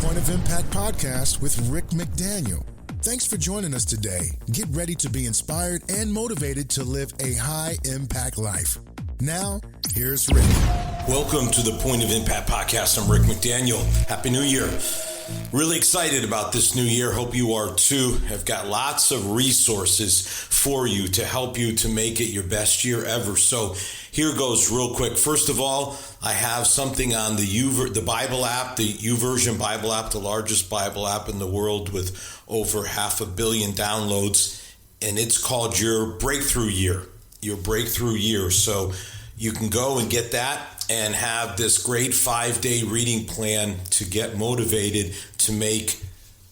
Point of Impact podcast with Rick McDaniel. Thanks for joining us today. Get ready to be inspired and motivated to live a high-impact life. Now, here's Rick. Welcome to the Point of Impact podcast. I'm Rick McDaniel. Happy New Year. Really excited about this new year. Hope you are too. I've got lots of resources for you to help you to make it your best year ever. So here goes real quick. First of all, I have something on the Bible app, the YouVersion Bible app, the largest Bible app in the world with over 500 million downloads. And it's called Your Breakthrough Year. Your Breakthrough Year. So you can go and get that and have this great 5-day reading plan to get motivated to make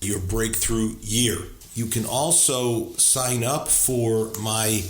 your breakthrough year. You can also sign up for my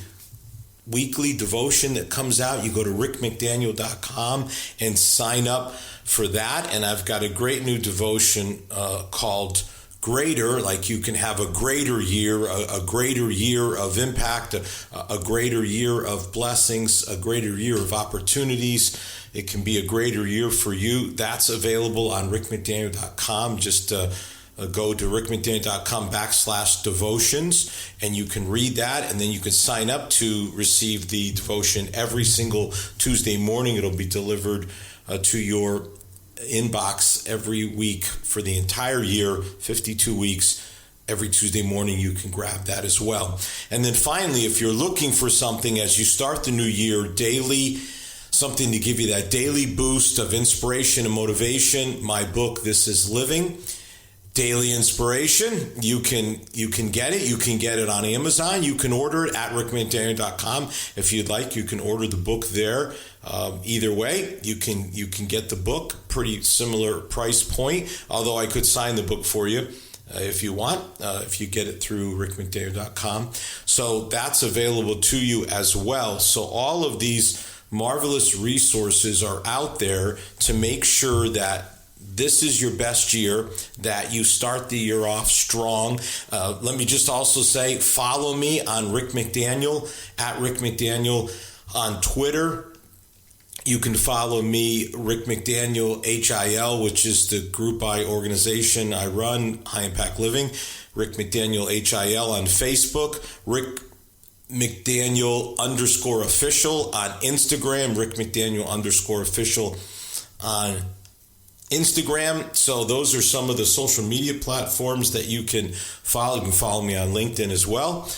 weekly devotion that comes out. You go to rickmcdaniel.com and sign up for that. And I've got a great new devotion called Greater, like you can have a greater year of impact, a greater year of blessings, a greater year of opportunities. It can be a greater year for you. That's available on rickmcdaniel.com. Just go to rickmcdaniel.com/devotions and you can read that, and then you can sign up to receive the devotion every single Tuesday morning. It'll be delivered to your inbox every week for the entire year, 52 weeks. Every Tuesday morning you can grab that as well. And then finally, if you're looking for something as you start the new year, daily, something to give you that daily boost of inspiration and motivation, my book, This Is Living, Daily Inspiration. You can get it. You can get it on Amazon. You can order it at rickmcdaniel.com. If you'd like, you can order the book there. Either way, you can get the book, pretty similar price point, although I could sign the book for you if you want, if you get it through rickmcdaniel.com. So that's available to you as well. So all of these marvelous resources are out there to make sure that this is your best year, that you start the year off strong. Let me just also say, follow me on Rick McDaniel, at Rick McDaniel on Twitter. You can follow me, Rick McDaniel HIL, which is the group organization I run, High Impact Living. Rick McDaniel HIL on Facebook. Rick McDaniel _official on Instagram. Rick McDaniel _official on Instagram. So those are some of the social media platforms that you can follow. You can follow me on LinkedIn as well.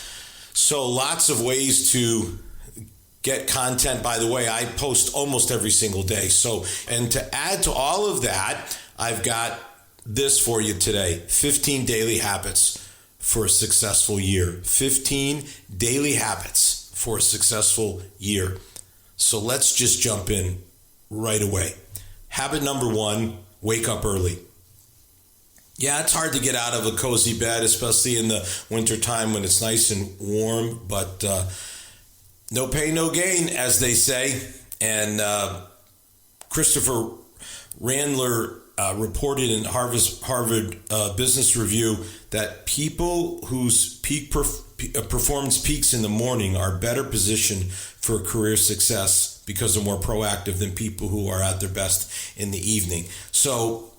So lots of ways to get content. By the way, I post almost every single day. So, and to add to all of that, I've got this for you today: 15 daily habits for a successful year. 15 daily habits for a successful year. So let's just jump in right away. Habit number 1, wake up early. Yeah, it's hard to get out of a cozy bed, especially in the wintertime when it's nice and warm, but no pain, no gain, as they say. And Christopher Randler reported in Harvard Business Review that people whose performance peaks in the morning are better positioned for career success because they're more proactive than people who are at their best in the evening. So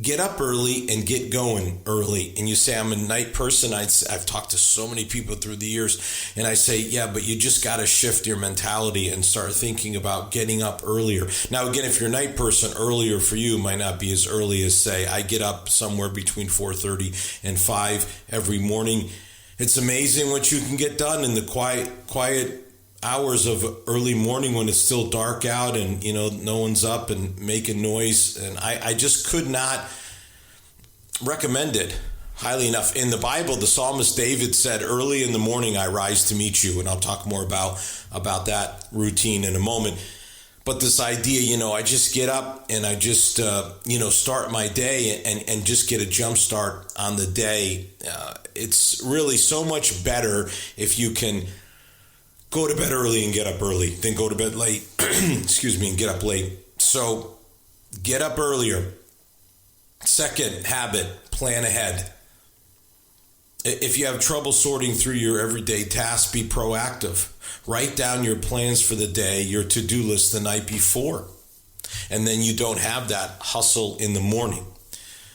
get up early and get going early. And you say, I'm a night person. I've talked to so many people through the years, and I say, yeah, but you just got to shift your mentality and start thinking about getting up earlier. Now, again, if you're a night person, earlier for you might not be as early as, say, I get up somewhere between 4:30 and 5 every morning. It's amazing what you can get done in the quiet hours of early morning when it's still dark out and, no one's up and making noise. And I just could not recommend it highly enough. In the Bible, the psalmist David said, early in the morning, I rise to meet you. And I'll talk more about that routine in a moment. But this idea, I just get up and I just, start my day and just get a jump start on the day. It's really so much better if you can go to bed early and get up early than go to bed late, and get up late. So get up earlier. Second habit, plan ahead. If you have trouble sorting through your everyday tasks, be proactive. Write down your plans for the day, your to-do list the night before. And then you don't have that hustle in the morning.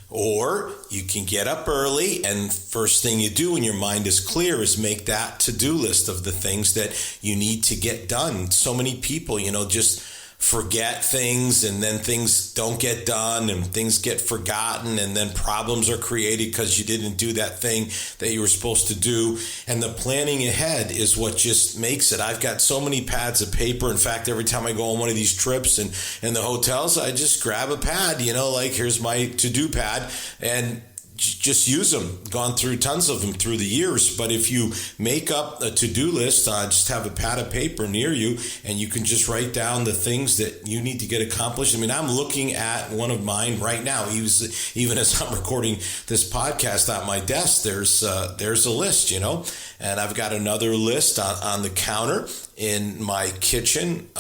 Or you can get up early, and first thing you do when your mind is clear is make that to-do list of the things that you need to get done. So many people, just forget things, and then things don't get done, and things get forgotten, and then problems are created because you didn't do that thing that you were supposed to do. And the planning ahead is what just makes it. I've got so many pads of paper. In fact, every time I go on one of these trips and in the hotels, I just grab a pad, like here's my to-do pad, and just use them. Gone through tons of them through the years. But if you make up a to-do list, just have a pad of paper near you, and you can just write down the things that you need to get accomplished. I mean, I'm looking at one of mine right now. Even as I'm recording this podcast on my desk, there's a list, and I've got another list on the counter in my kitchen.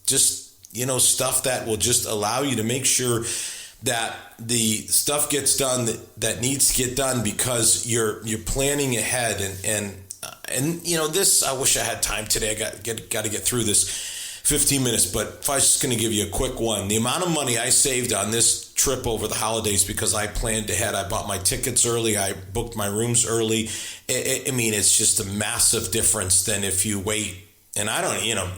Stuff that will just allow you to make sure that the stuff gets done that needs to get done because you're planning ahead. And this, I wish I had time today. I got to get through this 15 minutes, but if I was just going to give you a quick one, the amount of money I saved on this trip over the holidays because I planned ahead. I bought my tickets early. I booked my rooms early. It's just a massive difference than if you wait. And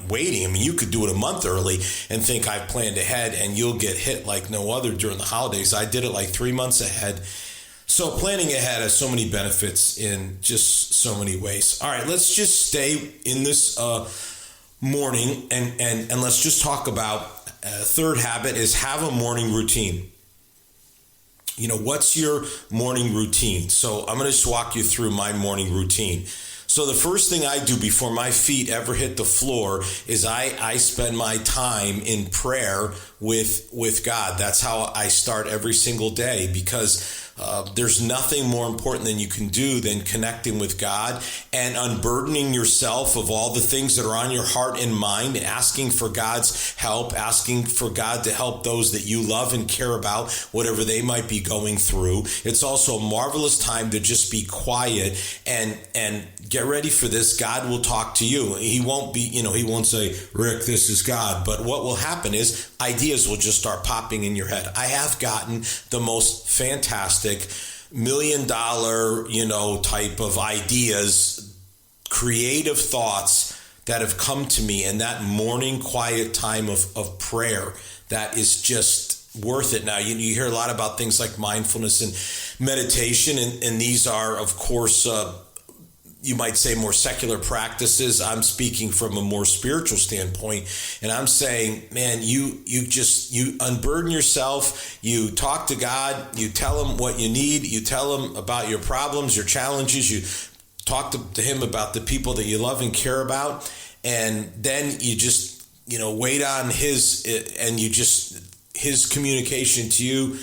waiting, you could do it a month early and think I've planned ahead, and you'll get hit like no other during the holidays. I did it like 3 months ahead. So planning ahead has so many benefits in just so many ways. All right, let's just stay in this morning and let's just talk about third habit is have a morning routine. What's your morning routine? So I'm going to just walk you through my morning routine. So the first thing I do before my feet ever hit the floor is I spend my time in prayer with God. That's how I start every single day, because there's nothing more important than you can do than connecting with God and unburdening yourself of all the things that are on your heart and mind, asking for God's help, asking for God to help those that you love and care about, whatever they might be going through. It's also a marvelous time to just be quiet and get ready for this. God will talk to you. He won't say, Rick, this is God. But what will happen is ideas will just start popping in your head. I have gotten the most fantastic $1 million, type of ideas, creative thoughts that have come to me in that morning quiet time of prayer. That is just worth it. Now, you hear a lot about things like mindfulness and meditation, and these are, of course, you might say more secular practices. I'm speaking from a more spiritual standpoint, and I'm saying, man, you unburden yourself, you talk to God, you tell him what you need, you tell him about your problems, your challenges, you talk to him about the people that you love and care about, and then you just, wait on his communication to you.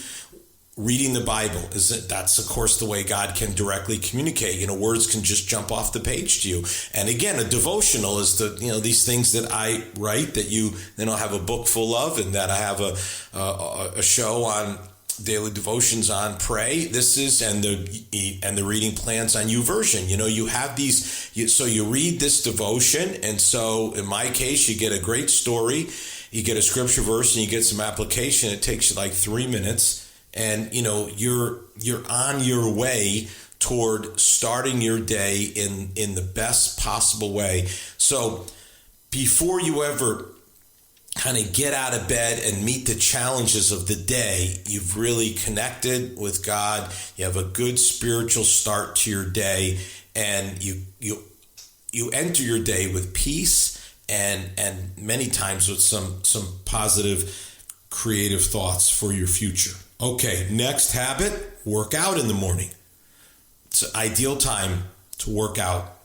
Reading the Bible that's of course the way God can directly communicate. Words can just jump off the page to you. And again, a devotional is these things that I write that you then I'll have a book full of, and that I have a show on daily devotions on Pray. This is and the reading plans on YouVersion. You have these. So you read this devotion, and so in my case, you get a great story, you get a scripture verse, and you get some application. It takes you like 3 minutes. And, you're on your way toward starting your day in the best possible way. So before you ever kind of get out of bed and meet the challenges of the day, you've really connected with God. You have a good spiritual start to your day, and you enter your day with peace and many times with some positive, creative thoughts for your future. Okay, next habit, work out in the morning. It's an ideal time to work out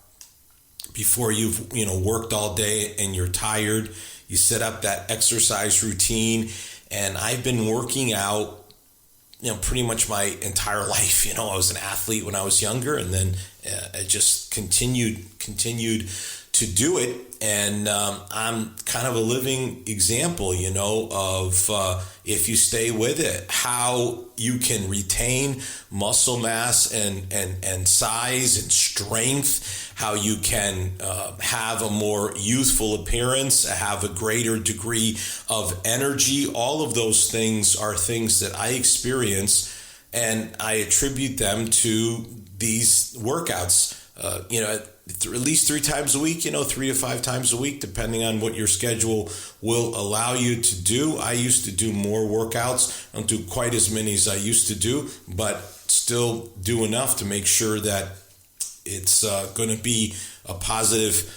before you've worked all day and you're tired. You set up that exercise routine, and I've been working out pretty much my entire life. I was an athlete when I was younger, and then I just continued to do it. And I'm kind of a living example, of if you stay with it, how you can retain muscle mass and size and strength, how you can have a more youthful appearance, have a greater degree of energy. All of those things are things that I experience and I attribute them to these workouts. At least 3 times a week, 3 to 5 times a week, depending on what your schedule will allow you to do. I used to do more workouts. I don't do quite as many as I used to do, but still do enough to make sure that it's going to be a positive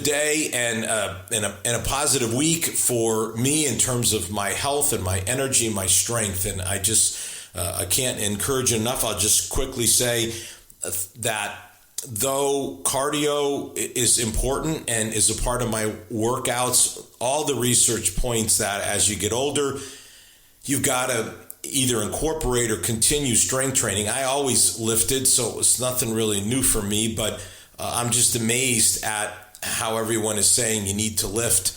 day and a positive week for me in terms of my health and my energy, my strength. And I can't encourage enough. I'll just quickly say that though cardio is important and is a part of my workouts, all the research points that as you get older, you've got to either incorporate or continue strength training. I always lifted, so it was nothing really new for me, but I'm just amazed at how everyone is saying you need to lift.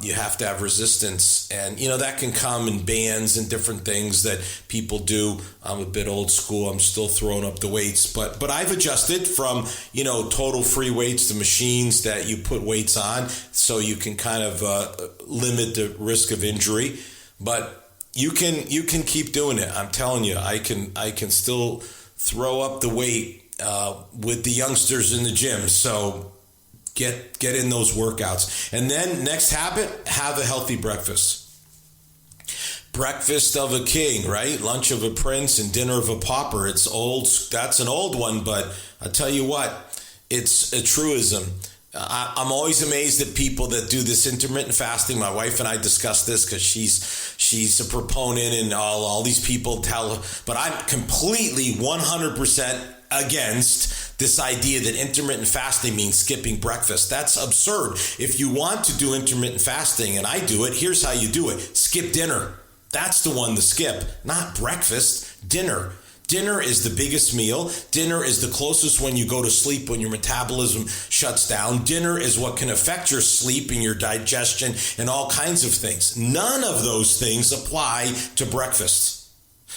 You have to have resistance, and that can come in bands and different things that people do. I'm a bit old school. I'm still throwing up the weights, but I've adjusted from total free weights to machines that you put weights on, so you can kind of limit the risk of injury. But you can keep doing it. I'm telling you, I can still throw up the weight with the youngsters in the gym. So get in those workouts. And then next habit, have a healthy breakfast. Breakfast of a king, right? Lunch of a prince and dinner of a pauper. It's old. That's an old one, but I tell you what, it's a truism. I'm always amazed at people that do this intermittent fasting. My wife and I discussed this because she's a proponent, and all these people tell her, but I'm completely 100% against this idea that intermittent fasting means skipping breakfast. That's absurd. If you want to do intermittent fasting, and I do it, here's how you do it. Skip dinner. That's the one to skip, not breakfast, dinner. Dinner is the biggest meal. Dinner is the closest when you go to sleep, when your metabolism shuts down. Dinner is what can affect your sleep and your digestion and all kinds of things. None of those things apply to breakfast.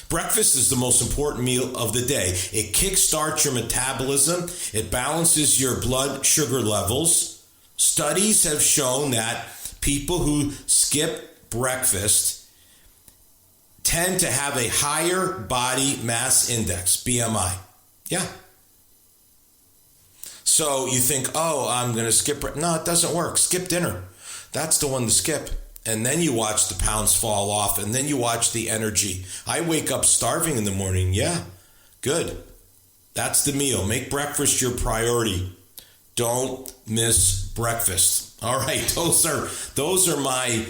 Breakfast is the most important meal of the day. It kickstarts your metabolism. It balances your blood sugar levels. Studies have shown that people who skip breakfast tend to have a higher body mass index, BMI. Yeah. So you think, I'm going to skip. No, it doesn't work. Skip dinner. That's the one to skip. And then you watch the pounds fall off, and then you watch the energy. I wake up starving in the morning. Yeah, good. That's the meal. Make breakfast your priority. Don't miss breakfast. All right, those are my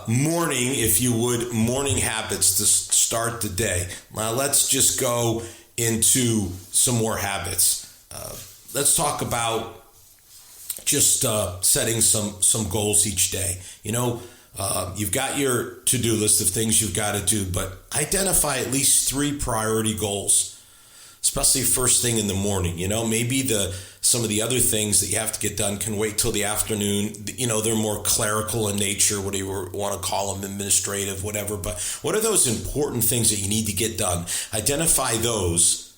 morning, if you would, morning habits to start the day. Now let's just go into some more habits. Let's talk about just setting some goals each day. You've got your to-do list of things you've got to do, but identify at least 3 priority goals, especially first thing in the morning. Maybe some of the other things that you have to get done can wait till the afternoon. They're more clerical in nature, what do you want to call them, administrative, whatever. But what are those important things that you need to get done? Identify those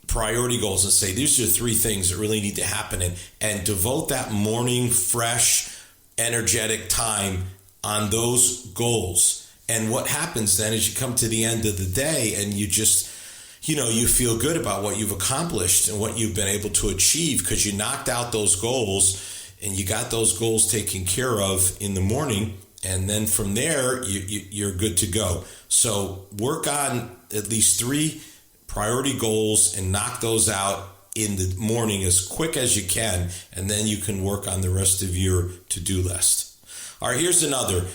priority goals and say, these are 3 things that really need to happen, and devote that morning, fresh, energetic time on those goals. And what happens then is you come to the end of the day and you just, you feel good about what you've accomplished and what you've been able to achieve because you knocked out those goals and you got those goals taken care of in the morning. And then from there, you're good to go. So work on at least 3 priority goals and knock those out in the morning as quick as you can. And then you can work on the rest of your to-do list. All right, here's another.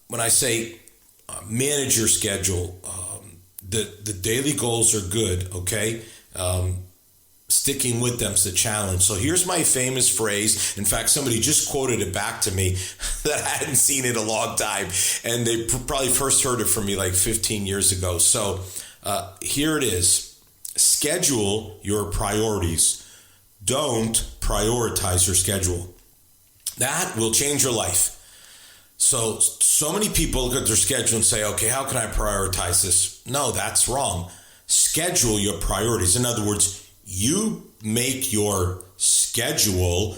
When I say manage your schedule, the daily goals are good, okay? Sticking with them's the challenge. So here's my famous phrase. In fact, somebody just quoted it back to me that I hadn't seen in a long time, and they probably first heard it from me like 15 years ago. So here it is. Schedule your priorities. Don't prioritize your schedule. That will change your life. So many people look at their schedule and say, okay, how can I prioritize this? No, that's wrong. Schedule your priorities. In other words, you make your schedule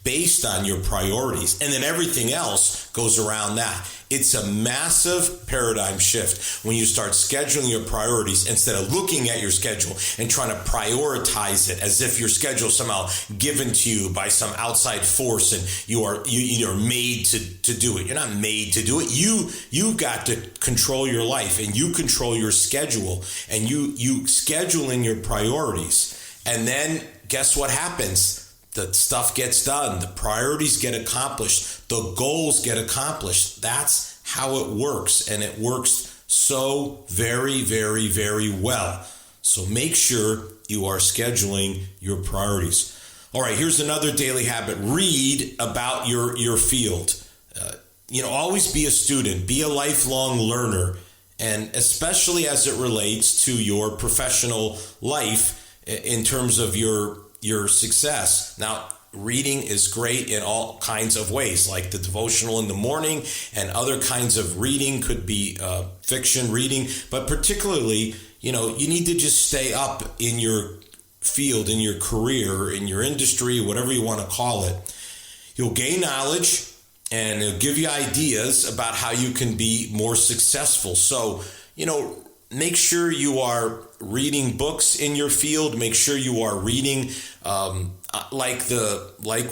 based on your priorities. And then everything else goes around that. It's a massive paradigm shift when you start scheduling your priorities instead of looking at your schedule and trying to prioritize it as if your schedule is somehow given to you by some outside force and you're made to do it. You're not made to do it. You've got to control your life, and you control your schedule, and you schedule in your priorities. And then guess what happens? The stuff gets done. The priorities get accomplished. The goals get accomplished. That's how it works. And it works so very, very, very well. So make sure you are scheduling your priorities. All right, here's another daily habit. Read about your field. Always be a student. Be a lifelong learner. And especially as it relates to your professional life in terms of your success. Now, reading is great in all kinds of ways, like the devotional in the morning, and other kinds of reading could be fiction reading, but particularly, you need to just stay up in your field, in your career, in your industry, whatever you want to call it. You'll gain knowledge, and it'll give you ideas about how you can be more successful. So, make sure you are reading books in your field. Make sure you are reading, like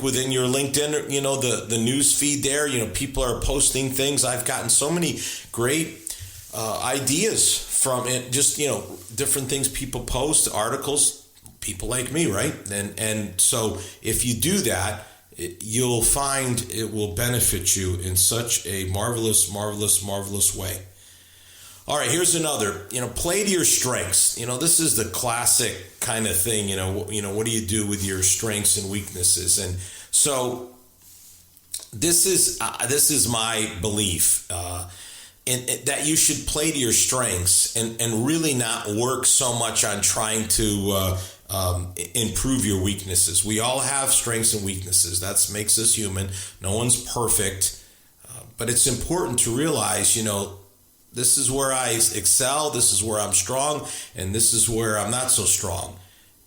within your LinkedIn, the news feed there. People are posting things. I've gotten so many great ideas from it. Just different things people post, articles. People like me, right? And so if you do that, you'll find it will benefit you in such a marvelous, marvelous, marvelous way. All right, here's another, play to your strengths. This is the classic kind of thing, what do you do with your strengths and weaknesses? And so this is my belief, that you should play to your strengths and really not work so much on trying to improve your weaknesses. We all have strengths and weaknesses. That makes us human. No one's perfect, but it's important to realize, this is where I excel, this is where I'm strong, and this is where I'm not so strong.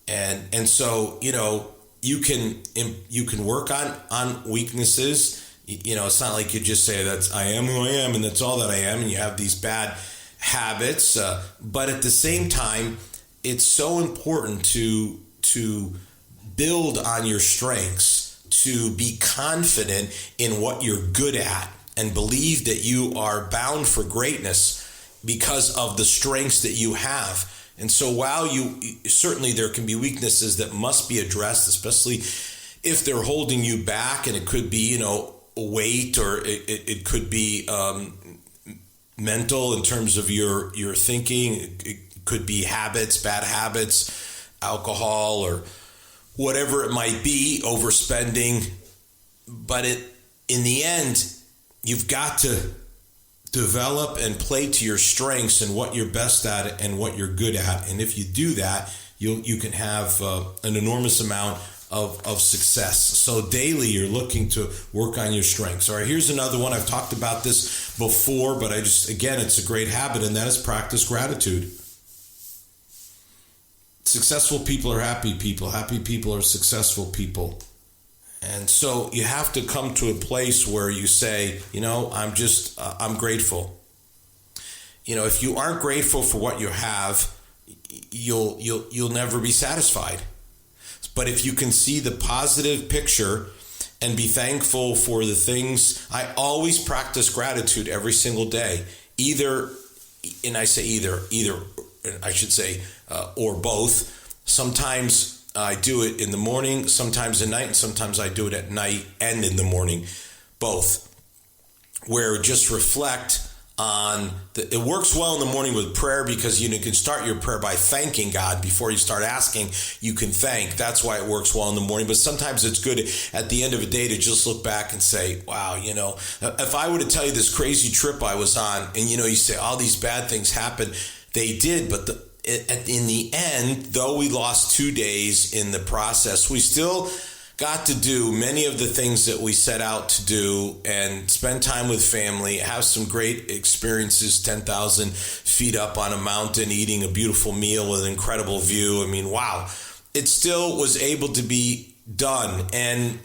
And so, you can work on weaknesses. It's not like you just say I am who I am and that's all that I am, and you have these bad habits. But at the same time, it's so important to build on your strengths, to be confident in what you're good at, and believe that you are bound for greatness because of the strengths that you have. And so while certainly there can be weaknesses that must be addressed, especially if they're holding you back, and it could be, weight, or it could be mental in terms of your thinking. It could be habits, bad habits, alcohol, or whatever it might be, overspending. But in the end, you've got to develop and play to your strengths and what you're best at and what you're good at. And if you do that, you can have an enormous amount of success. So daily, you're looking to work on your strengths. All right, here's another one. I've talked about this before, but again, it's a great habit, and that is practice gratitude. Successful people are happy people. Happy people are successful people. And so you have to come to a place where you say, I'm grateful. If you aren't grateful for what you have, you'll never be satisfied. But if you can see the positive picture and be thankful for the things, I always practice gratitude every single day. And I should say, or both. Sometimes I do it in the morning, sometimes at night, and sometimes I do it at night and in the morning, both, where just reflect on it works well in the morning with prayer, because you can start your prayer by thanking God before you start asking. You can thank. That's why it works well in the morning. But sometimes it's good at the end of a day to just look back and say, wow, if I were to tell you this crazy trip I was on, and you say all these bad things happened, they did, but in the end, though we lost 2 days in the process, we still got to do many of the things that we set out to do and spend time with family, have some great experiences, 10,000 feet up on a mountain, eating a beautiful meal with an incredible view. Wow, it still was able to be done. And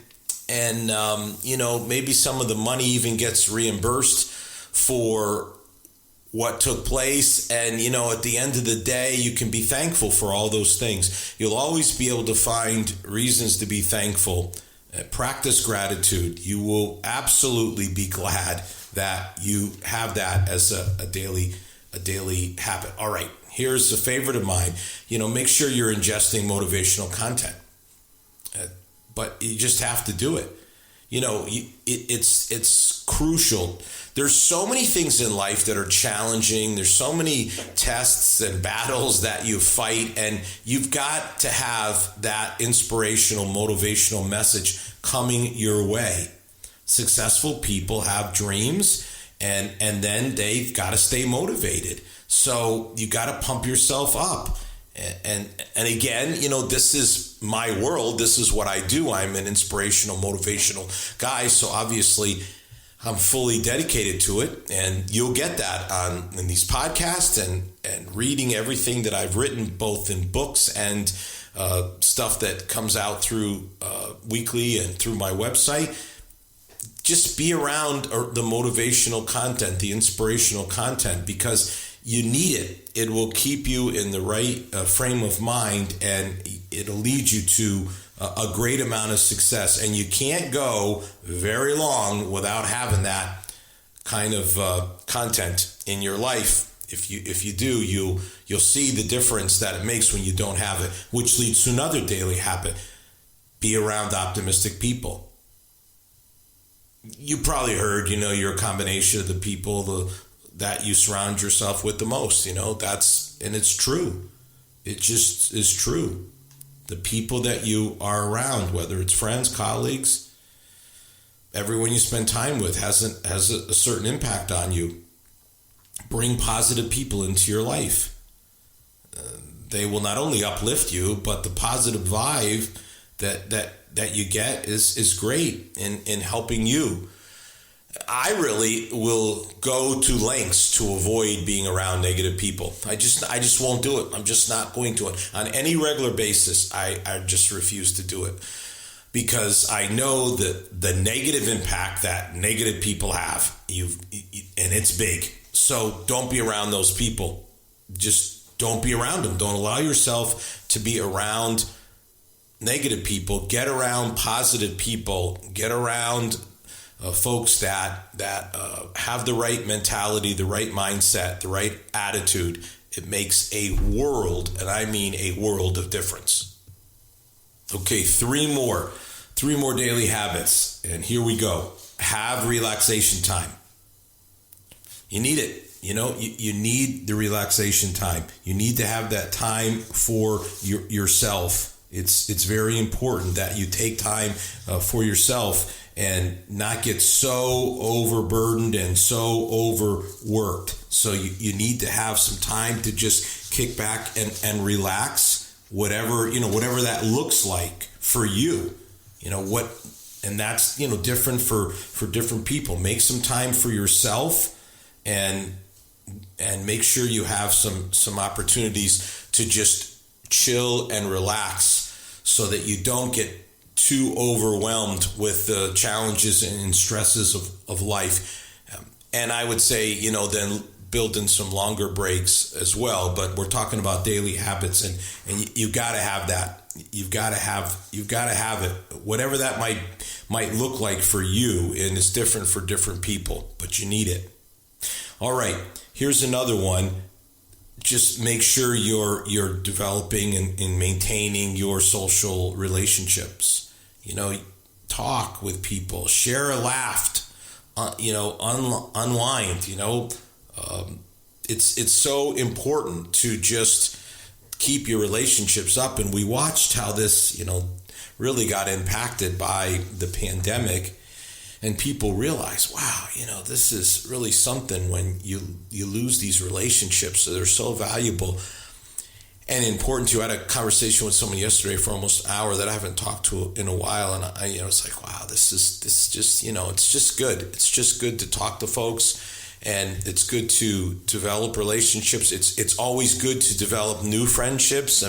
and maybe some of the money even gets reimbursed for what took place. And at the end of the day, you can be thankful for all those things. You'll always be able to find reasons to be thankful. Practice gratitude. You will absolutely be glad that you have that as a daily habit. All right, here's a favorite of mine. Make sure you're ingesting motivational content, but you just have to do it. It's crucial. There's so many things in life that are challenging. There's so many tests and battles that you fight, and you've got to have that inspirational, motivational message coming your way. Successful people have dreams, and then they've got to stay motivated. So you got to pump yourself up. And again, this is my world. This is what I do. I'm an inspirational, motivational guy. So obviously I'm fully dedicated to it. And you'll get that in these podcasts and reading everything that I've written, both in books and stuff that comes out through weekly and through my website. Just be around the motivational content, the inspirational content, because you need it. It will keep you in the right frame of mind, and it'll lead you to a great amount of success. And you can't go very long without having that kind of content in your life. If you do, you'll see the difference that it makes when you don't have it, which leads to another daily habit. Be around optimistic people. You probably heard, you're a combination of the people that you surround yourself with the most. And it's true. It just is true. The people that you are around, whether it's friends, colleagues, everyone you spend time with has a certain impact on you. Bring positive people into your life. They will not only uplift you, but the positive vibe that you get is great in helping you. I really will go to lengths to avoid being around negative people. I just won't do it. I'm just not going to it. On any regular basis, I just refuse to do it, because I know that the negative impact that negative people have, and it's big. So don't be around those people. Just don't be around them. Don't allow yourself to be around negative people. Get around positive people. Get around folks that have the right mentality, the right mindset, the right attitude. It makes a world, and I mean a world of difference. Okay, three more daily habits, and here we go. Have relaxation time. You need it. You need the relaxation time. You need to have that time for yourself. It's very important that you take time for yourself and not get so overburdened and so overworked. So you need to have some time to just kick back and relax, whatever that looks like for you. And that's different for different people. Make some time for yourself, and make sure you have some opportunities to just chill and relax, so that you don't get too overwhelmed with the challenges and stresses of life. And I would say, then build in some longer breaks as well. But we're talking about daily habits, and you've got to have that. You've got to have it, whatever that might look like for you, and it's different for different people, but you need it. All right, here's another one. Just make sure you're developing and maintaining your social relationships. Talk with people, share a laugh, unwind. It's so important to just keep your relationships up. And we watched how this, really got impacted by the pandemic. And people realize, wow, this is really something when you lose these relationships. They're so valuable and important to you. I had a conversation with someone yesterday for almost an hour that I haven't talked to in a while. And I it's like, wow, this is just, it's just good. It's just good to talk to folks, and it's good to develop relationships. It's always good to develop new friendships.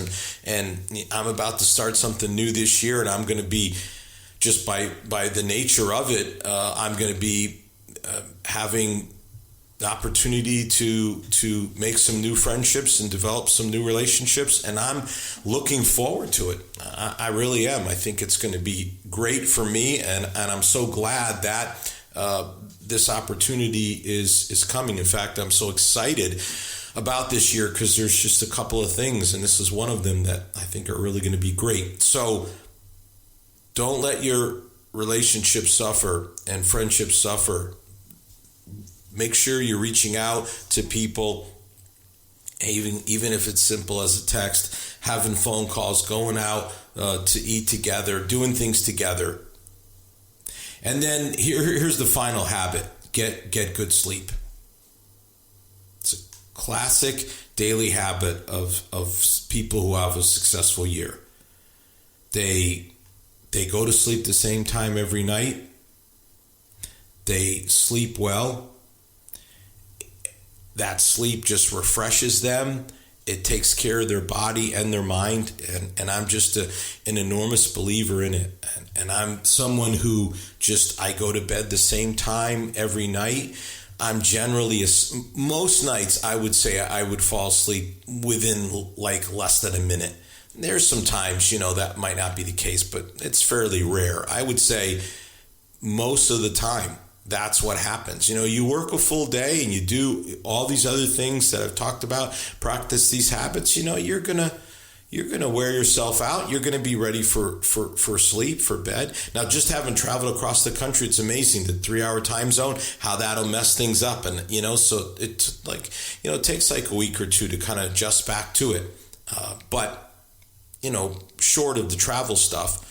And I'm about to start something new this year, and I'm going to be just by the nature of it, I'm going to be having the opportunity to make some new friendships and develop some new relationships, and I'm looking forward to it. I really am. I think it's going to be great for me, and I'm so glad that this opportunity is coming. In fact, I'm so excited about this year because there's just a couple of things, and this is one of them that I think are really going to be great. So don't let your relationships suffer and friendships suffer. Make sure you're reaching out to people, even if it's simple as a text, having phone calls, going out to eat together, doing things together. And then here's the final habit: get good sleep. It's a classic daily habit of people who have a successful year. They go to sleep the same time every night. They sleep well. That sleep just refreshes them. It takes care of their body and their mind. And I'm just an enormous believer in it. And I'm someone who I go to bed the same time every night. I'm generally, most nights I would say I would fall asleep within like less than a minute. There's some times, that might not be the case, but it's fairly rare. I would say most of the time, that's what happens. You work a full day and you do all these other things that I've talked about, practice these habits, you're going to wear yourself out. You're going to be ready for sleep, for bed. Now, just having traveled across the country, it's amazing, the 3-hour time zone, how that'll mess things up. And, so it's like, it takes like a week or two to kind of adjust back to it. But, short of the travel stuff,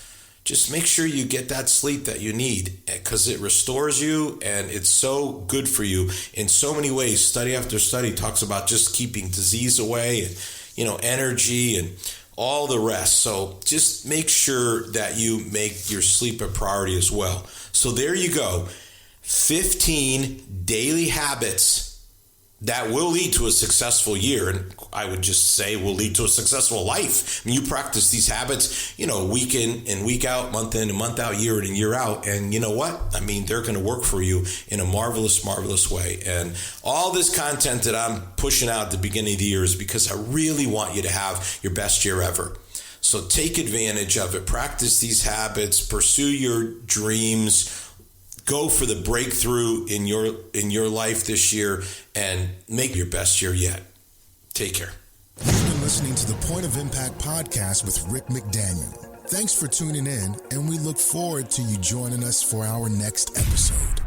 just make sure you get that sleep that you need, because it restores you and it's so good for you in so many ways. Study after study talks about just keeping disease away and, energy and all the rest. So just make sure that you make your sleep a priority as well. So there you go. 15 daily habits that will lead to a successful year, and I would just say will lead to a successful life. I mean, you practice these habits, week in and week out, month in and month out, year in and year out, and you know what? I mean, they're going to work for you in a marvelous, marvelous way. And all this content that I'm pushing out at the beginning of the year is because I really want you to have your best year ever. So take advantage of it. Practice these habits. Pursue your dreams. Go for the breakthrough in your life this year and make your best year yet. Take care. You've been listening to the Point of Impact podcast with Rick McDaniel. Thanks for tuning in, and we look forward to you joining us for our next episode.